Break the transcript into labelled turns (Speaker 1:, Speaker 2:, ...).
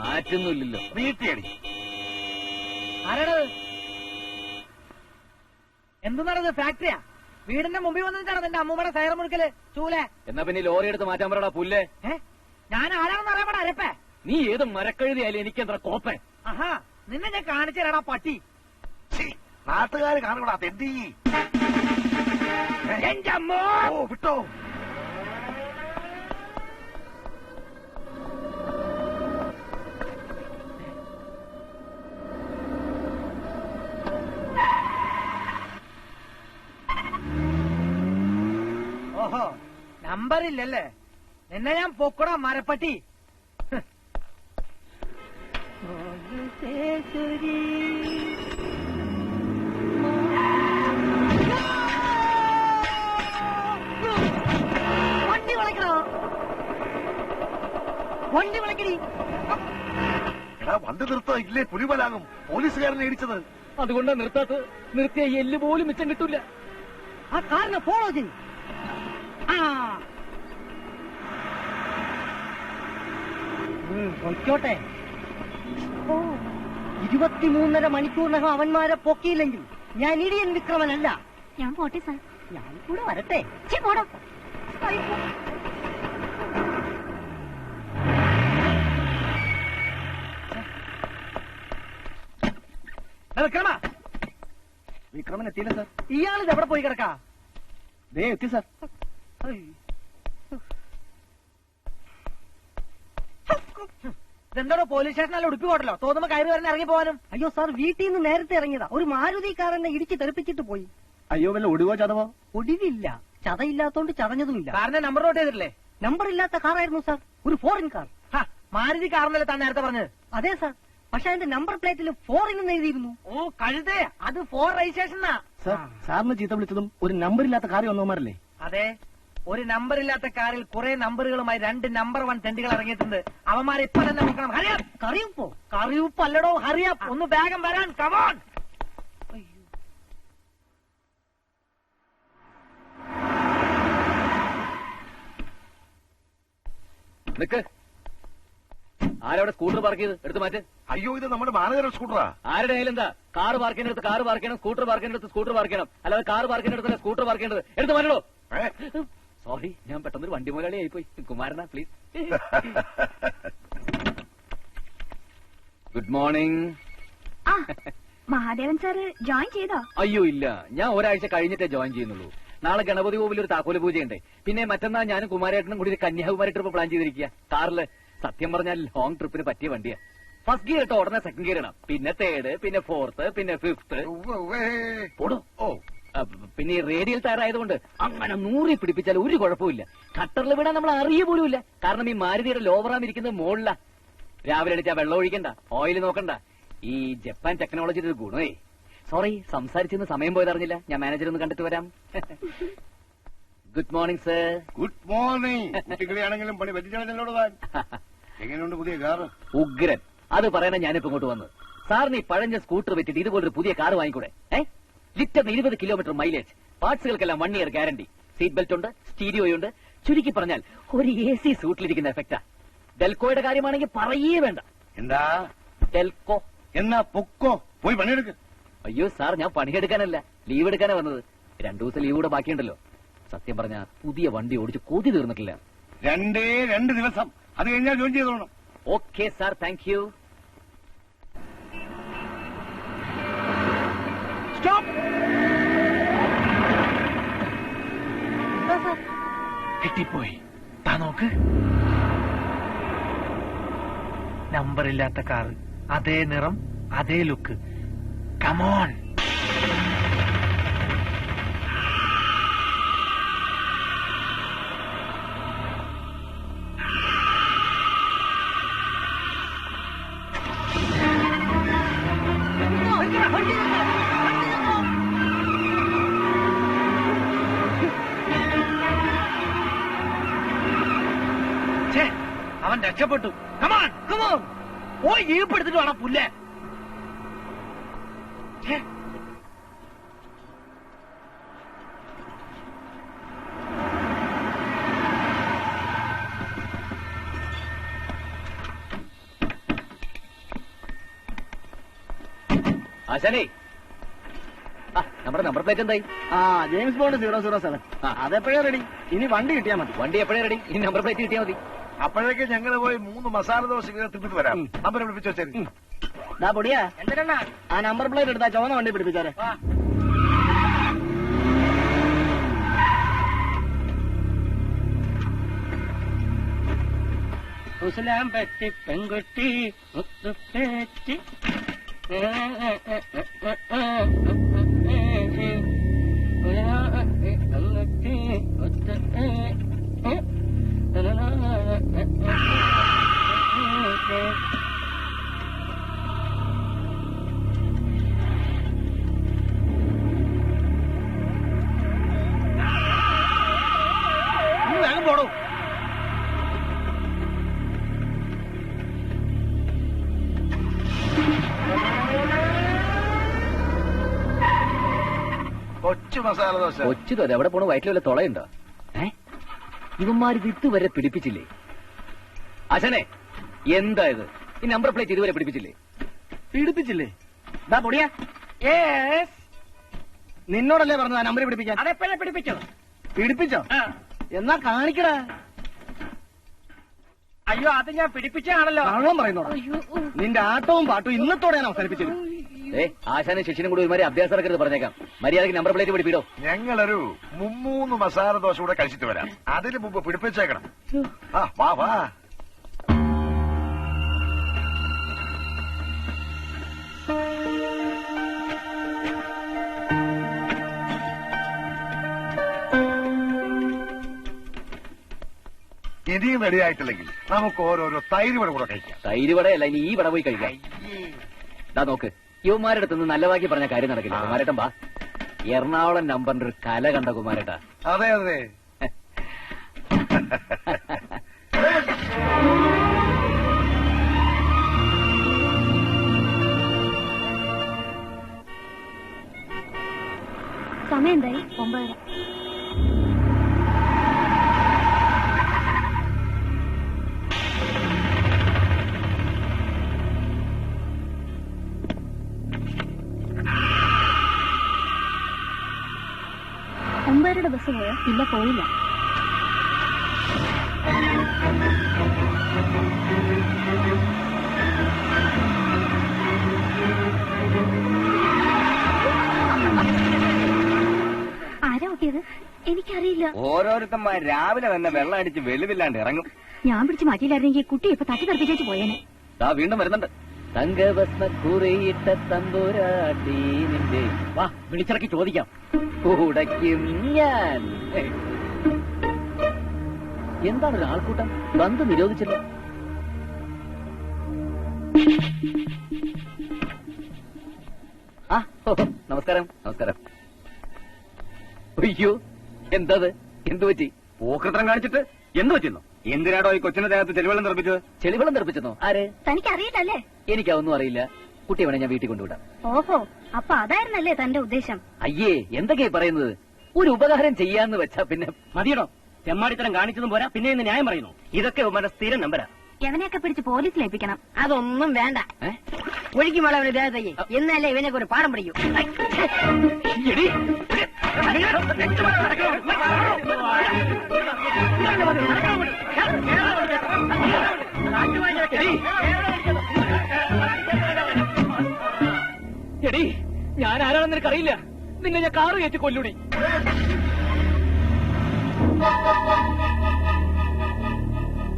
Speaker 1: മാറ്റുന്നില്ലല്ലോ.
Speaker 2: നീട്ടിയടി.
Speaker 3: ആരാണത്? എന്തു നടന്നത്? ഫാക്ടറിയാ? വീടിന്റെ മുമ്പിൽ വന്നിട്ടാണ് നിന്റെ അമ്മൂമ്മയുടെ സൈറ മുഴുക്കല് ചൂലെ.
Speaker 1: എന്നാ പിന്നെ ലോറി എടുത്ത് മാറ്റാൻ പറയടാ പുല്ലേ.
Speaker 3: ഞാൻ ആരാണെന്ന് അറിയാൻ അരപ്പേ.
Speaker 1: നീ ഏത് മരക്കഴുതിയാലും എനിക്കെന്താ കോപ്പൻ?
Speaker 3: ആഹാ, നിന്നെ ഞാൻ കാണിച്ചു തരാടാ പട്ടി.
Speaker 2: നാട്ടുകാര് കാണൂടാ തെണ്ടി.
Speaker 3: എന്റെ അമ്മോ
Speaker 2: വിട്ടോ.
Speaker 3: ഓഹോ, നമ്പറില്ലല്ലേ? നിന്നെ ഞാൻ പൊക്കടാ മരപ്പട്ടി. വണ്ടി വിളിക്കണോ? വണ്ടി വിളിക്കടി.
Speaker 2: എടാ വണ്ടി നിർത്തോ, ഇല്ലേ പുലിമലാകും. പോലീസുകാരനെ ഇടിച്ചത്.
Speaker 1: അതുകൊണ്ടാ നിർത്താത്ത. നിർത്തിയ എല്ല് പോലും മിച്ചം കിട്ടൂല.
Speaker 3: ആ കാറിനെ ഫോളോ ചെയ്യും. പൊയ്ക്കോട്ടെ. 23.5 മണിക്കൂറിനകം അവന്മാരെ പൊക്കിയില്ലെങ്കിൽ ഞാൻ ഇടിയൻ വിക്രമനല്ല.
Speaker 4: ഞാൻ പോട്ടെ സാർ.
Speaker 3: ഞാൻ കൂടെ വരട്ടെ.
Speaker 4: പോടോ.
Speaker 3: വിക്രമ.
Speaker 5: വിക്രമൻ എത്തിയില്ല സാർ.
Speaker 3: ഇയാളിത് എവിടെ പോയി കിടക്കാ?
Speaker 5: ദേ എത്തി സാർ.
Speaker 3: ഇതെന്തോടോ പോലീസ് സ്റ്റേഷനല്ല ഉടുപ്പി പോട്ടല്ലോ. തോന്നുമ്പോ കയറി വരാൻ ഇറങ്ങി പോകാനും. അയ്യോ സാർ, വീട്ടിൽ നിന്ന് നേരത്തെ ഇറങ്ങിയതാ. ഒരു മാരുതി കാരനെ ഇടിച്ച് തെറിപ്പിച്ചിട്ട് പോയി.
Speaker 5: അയ്യോ വല്ല ഒടിവോ ചതവോ?
Speaker 3: ഒടിവില്ല, ചതയില്ലാത്തോണ്ട് ചതഞ്ഞതുമില്ല. കാറിന്റെ നമ്പർ നോട്ട് ചെയ്തിട്ടില്ലേ? നമ്പർ ഇല്ലാത്ത കാറായിരുന്നു സാർ, ഒരു ഫോറിൻ കാർ. മാരുതി കാറിനല്ലേ താൻ നേരത്തെ പറഞ്ഞത്? അതെ സാർ, പക്ഷെ അതിന്റെ നമ്പർ പ്ലേറ്റിൽ ഫോറിൻ എന്ന് എഴുതിയിരുന്നു. ഓ കഴുതേ, അത് 4 രജിസ്ട്രേഷനാ.
Speaker 5: സാർ, സാറിന് ചീത്ത വിളിച്ചതും ഒരു നമ്പർ ഇല്ലാത്ത കാറി വന്നോമാരല്ലേ?
Speaker 3: അതെ, ഒരു നമ്പർ ഇല്ലാത്ത കാറിൽ കുറെ നമ്പറുകളുമായി 2 നമ്പർ 1 തെണ്ടികൾ ഇറങ്ങിയിട്ടുണ്ട്. അവന്മാരെ ഇപ്പൊ തന്നെ നോക്കണം. ഹരിയാപ്പ്. കറിയുപ്പോ? കറിയുപ്പ് അല്ലടോ, ഹരിയാപ്പ്. ഒന്ന് വേഗം വരാൻ. കമോൺ.
Speaker 1: നിക്ക്. ആരവിടെ സ്കൂട്ടർ പാർക്ക് ചെയ്ത് എടുത്ത് മാറ്റ്.
Speaker 2: അയ്യോ, ഇത് നമ്മുടെ മാനേജർ സ്കൂട്ടറാ.
Speaker 1: ആരുടെ കയ്യിലെന്താ? കാർ പാർക്ക് ചെയ്യുന്നിടത്ത് കാർ പാർക്ക് ചെയ്യണം, സ്കൂട്ടർ പാർക്ക് ചെയ്യുന്നിടത്ത് സ്കൂട്ടർ പാർക്ക് ചെയ്യണം. അല്ലാതെ കാർ പാർക്ക് ചെയ്യുന്നിടത്തല്ല സ്കൂട്ടർ പാർക്ക് ചെയ്യേണ്ടത്. എടുത്ത് മാറ്റണോ? സോറി, ഞാൻ പെട്ടെന്നൊരു വണ്ടി മുതലാളി ആയിപ്പോയി. കുമാരനാ please. Good morning.
Speaker 4: Mahadevan sir join ചെയ്തോ?
Speaker 1: അയ്യോ ഇല്ല, ഞാൻ ഒരാഴ്ച കഴിഞ്ഞിട്ടേ ജോയിൻ ചെയ്യുന്നുള്ളൂ. നാളെ ഗണപതി കോവിൽ ഒരു താക്കോല് പൂജയുണ്ട്. പിന്നെ മറ്റന്നാൾ ഞാനും കുമാരേട്ടനും കൂടി കന്യാകുമാരി ട്രിപ്പ് പ്ലാൻ ചെയ്തിരിക്കുക കാറില്. സത്യം പറഞ്ഞാൽ ലോങ് ട്രിപ്പിന് പറ്റിയ വണ്ടിയാ. ഫസ്റ്റ് ഗിയർ ഇട്ടോ ഉടനെ സെക്കൻഡ് ഗിയർ ഇടാം, പിന്നെ തേർഡ്, പിന്നെ ഫോർത്ത്, പിന്നെ ഫിഫ്ത്ത്. പിന്നെ ഈ റേഡിയൽ ടയറായതുകൊണ്ട് അങ്ങനെ 100 പിടിപ്പിച്ചാൽ ഒരു കുഴപ്പമില്ല. ഖട്ടറിൽ വിടാൻ നമ്മൾ അറിയ പോലുമില്ല. കാരണം ഈ മാരുതിയുടെ ലോവറാം ഇരിക്കുന്നത് മുകളിലാ. രാവിലെ അടിച്ചാൽ വെള്ളം ഒഴിക്കണ്ട, ഓയിൽ നോക്കണ്ട. ഈ ജപ്പാൻ ടെക്നോളജിയുടെ ഒരു ഗുണമേ. സോറി, സംസാരിച്ചെന്ന് സമയം പോയതറിഞ്ഞില്ല. ഞാൻ മാനേജർ ഒന്ന് കണ്ടിട്ട് വരാം. Good morning sir.
Speaker 2: Good morning. കുട്ടികളെയാണെങ്കിലും പണി പറ്റിച്ചാണല്ലോ താൻ. എങ്ങനെയുണ്ട് പുതിയ കാർ?
Speaker 1: ഉഗ്രൻ. അത് പറയാനാ ഞാനിപ്പോ ഇങ്ങോട്ട് വന്നത്. സാറിന് ഈ പഴഞ്ഞ സ്കൂട്ടർ വെച്ചിട്ട് ഇതുപോലൊരു പുതിയ കാർ വാങ്ങിക്കൂടെ? ലിറ്ററിന് 20 കിലോമീറ്റർ മൈലേജ്, പാർട്സുകൾക്കെല്ലാം 1 ഇയർ ഗ്യാരണ്ടി, സീറ്റ് ബെൽറ്റ് ഉണ്ട്, സ്റ്റീരിയോയുണ്ട്. ചുരുക്കി പറഞ്ഞാൽ ഒരു AC സൂട്ടിലിരിക്കുന്ന എഫക്റ്റാ. ഡെൽക്കോയുടെ കാര്യമാണെങ്കിൽ പറയേ വേണ്ട.
Speaker 2: എന്താ
Speaker 1: ഡെൽക്കോ?
Speaker 2: എന്നാ പൊക്കോ, പോയി പണിയെടുക്ക്.
Speaker 1: അയ്യോ സാർ, ഞാൻ പണിയെടുക്കാനല്ല, ലീവ് എടുക്കാനാ വന്നത്. 2 ദിവസം ലീവ് കൂടെ ബാക്കിയുണ്ടല്ലോ. സത്യം പറഞ്ഞ പുതിയ വണ്ടി ഓടിച്ച് കൊതി തീർന്നിട്ടില്ല.
Speaker 2: 2 ദിവസം, അത് കഴിഞ്ഞാൽ ജോയിൻ ചെയ്തോണം.
Speaker 1: Okay sir, thank you.
Speaker 3: കിട്ടിപ്പോയി. താ നോക്ക്. നമ്പറില്ലാത്ത കാർ, അതേ നിറം, അതേ ലുക്ക്. കമോൺ. അവൻ രക്ഷപ്പെട്ടു. കമോൺ കമോൺ, പോയി ജീപ്പെടുത്തിട്ട് വേണം പുല്ലേ.
Speaker 1: ആശാനേ നമ്മുടെ നമ്പർ പ്ലേറ്റ് എന്തായി?
Speaker 5: ആ ജെയിംസ് ബോണ്ട് 007.
Speaker 1: ആ.
Speaker 5: അതെപ്പോഴേ റെഡി. ഇനി വണ്ടി കിട്ടിയാ മതി.
Speaker 1: വണ്ടി എപ്പോഴേ റെഡി? ഈ നമ്പർ പ്ലേറ്റ് കിട്ടിയാൽ മതി.
Speaker 2: അപ്പോഴേക്ക് ഞങ്ങൾ പോയി 3 മസാല ദോശ തിന്നിട്ട് വരാം. നമ്പർ പിടിപ്പിച്ചു വെച്ചേരി.
Speaker 5: ദാ പൊടിയാ,
Speaker 3: എന്തിനാ
Speaker 5: ആ നമ്പർ പ്ലേറ്റ് എടുത്താ ചുവന്ന വണ്ടി പിടിപ്പിച്ചാരെ.
Speaker 3: കുശലാം പറ്റി പെൺകുട്ടി മുത്തുപേറ്റി
Speaker 5: വേഗം പോടൂ.
Speaker 2: കൊച്ചു മസാല ദോശ.
Speaker 1: കൊച്ചിതോ എവിടെ പോണു? വയറ്റിൽ വല്ല തുളയുണ്ടോ? ഇവന്മാരിത് ഇതുവരെ പിടിപ്പിച്ചില്ലേ? ആശാനെ എന്താ ഇത്? ഈ നമ്പർ പ്ലേറ്റ് ഇതുവരെ പിടിപ്പിച്ചില്ലേ?
Speaker 5: പിടിപ്പിച്ചില്ലേ? ദാ പൊടിയാ, നിന്നോടല്ലേ പറഞ്ഞത് ആ നമ്പർ പിടിപ്പിക്കാൻ?
Speaker 3: അതെപ്പോഴേ പിടിപ്പിച്ചോ?
Speaker 5: പിടിപ്പിച്ചോ? എന്നാ കാണിക്കടാ.
Speaker 3: അയ്യോ അത് ഞാൻ പിടിപ്പിച്ചാണല്ലോ.
Speaker 5: കള്ളം പറയുന്നോടാ. നിന്റെ ആട്ടവും പാട്ടും ഇന്നത്തോടെ ഞാൻ അവസാനിപ്പിച്ചത്.
Speaker 1: ആശാനും ശിഷ്യനും കൂടി ഒരുമാതിരി അഭ്യാസം ഇറക്കരുത് പറഞ്ഞേക്കാം. മര്യാദയ്ക്ക് നമ്പർ പ്ലേറ്റ് പിടിപ്പിടോ.
Speaker 2: ഞങ്ങളൊരു 3 മസാല ദോശ കൂടെ കഴിച്ചിട്ട് വരാം. അതിന് മുമ്പ് പിടിപ്പിച്ചേക്കണം. ആ വാ വാ. ഇനിയും റെഡിയായിട്ടില്ലെങ്കിൽ നമുക്ക് ഓരോരോ തൈര് വട കൂടെ കഴിക്കാം.
Speaker 1: തൈര് വടയല്ല, ഇനി ഈ വട പോയി കഴിക്കാം. ദാ നോക്ക്, യുവമാരുടെ അടുത്ത് നല്ലതാക്കി പറഞ്ഞ കാര്യം നടക്കില്ല. കുമാരേട്ടൻ വാ. എറണാകുളം നമ്പറിന്റെ ഒരു കല കണ്ട കുമാരേട്ടാ.
Speaker 2: അതെ അതെ.
Speaker 4: സമയം എന്തായി? 9:30. ഒമ്പതരയുടെ ബസ് പോയോ? ഇല്ല, പോയില്ല. ആരാ ഓട്ടിയത്? എനിക്കറിയില്ല.
Speaker 5: ഓരോരുത്തന്മാർ രാവിലെ തന്നെ വെള്ളം അടിച്ച് വെളിവില്ലാണ്ട് ഇറങ്ങും.
Speaker 4: ഞാൻ പിടിച്ച് മാറ്റിയില്ലായിരുന്നെങ്കിൽ കുട്ടി ഇപ്പൊ തട്ടി തെറിപ്പിച്ചു പോയേനെ.
Speaker 1: ദാ വീണ്ടും വരുന്നുണ്ട്. തങ്കഭസ്മ കുറിയിട്ട തമ്പുരാട്ടി നിന്റെ
Speaker 5: വാ, വിളിച്ചിറക്കി ചോദിക്കാം.
Speaker 1: കൂടയ്ക്കും ഞാൻ. എന്താണ് ഒരു ആൾക്കൂട്ടം? ബന്ധു നിരോധിച്ചല്ലോ. നമസ്കാരം. നമസ്കാരം. അയ്യോ, എന്തത്? എന്തു പറ്റി?
Speaker 5: പോക്കൃത്രം കാണിച്ചിട്ട് എന്ത് പറ്റുന്നു? എന്തിനാടോ ഈ കൊച്ചിന്റെ ദേഹത്ത് ചെളിവെള്ളം തെറിപ്പിച്ചത്?
Speaker 1: ചെളിവെള്ളം തെറിപ്പിച്ചെന്നോ? ആര്?
Speaker 4: തനിക്കറിയില്ലല്ലേ?
Speaker 1: എനിക്കതൊന്നും അറിയില്ല. കുട്ടിയെ വേണേ ഞാൻ വീട്ടിൽ കൊണ്ടുവിടാം.
Speaker 4: ഓഹോ, അപ്പൊ അതായിരുന്നല്ലേ തന്റെ ഉദ്ദേശം?
Speaker 1: അയ്യേ, എന്തൊക്കെയാ പറയുന്നത്? ഒരു ഉപകാരം ചെയ്യാന്ന് വെച്ചാ പിന്നെ
Speaker 5: മതിയടോ, ചെമ്മാടിത്തരം കാണിച്ചതും പോരാ, പിന്നെ ഇന്ന് ന്യായം പറയുന്നു. ഇതൊക്കെ ഉമ്മന്റെ സ്ഥിരം നമ്പരാ.
Speaker 4: എവനെയൊക്കെ പിടിച്ച് പോലീസിലേൽപ്പിക്കണം.
Speaker 3: അതൊന്നും വേണ്ട. ഒഴുകി മളവന് ദേഹത്തയ്യേ എന്നല്ലേ ഇവനൊക്കെ ഒരു പാഠം പഠിക്കും.
Speaker 1: എടി, എടി, ഞാൻ ആരാണെന്ന് നിനക്കറിയില്ല. നിന്നെ ഞാൻ കാറ് കയറ്റി കൊല്ലൂടി.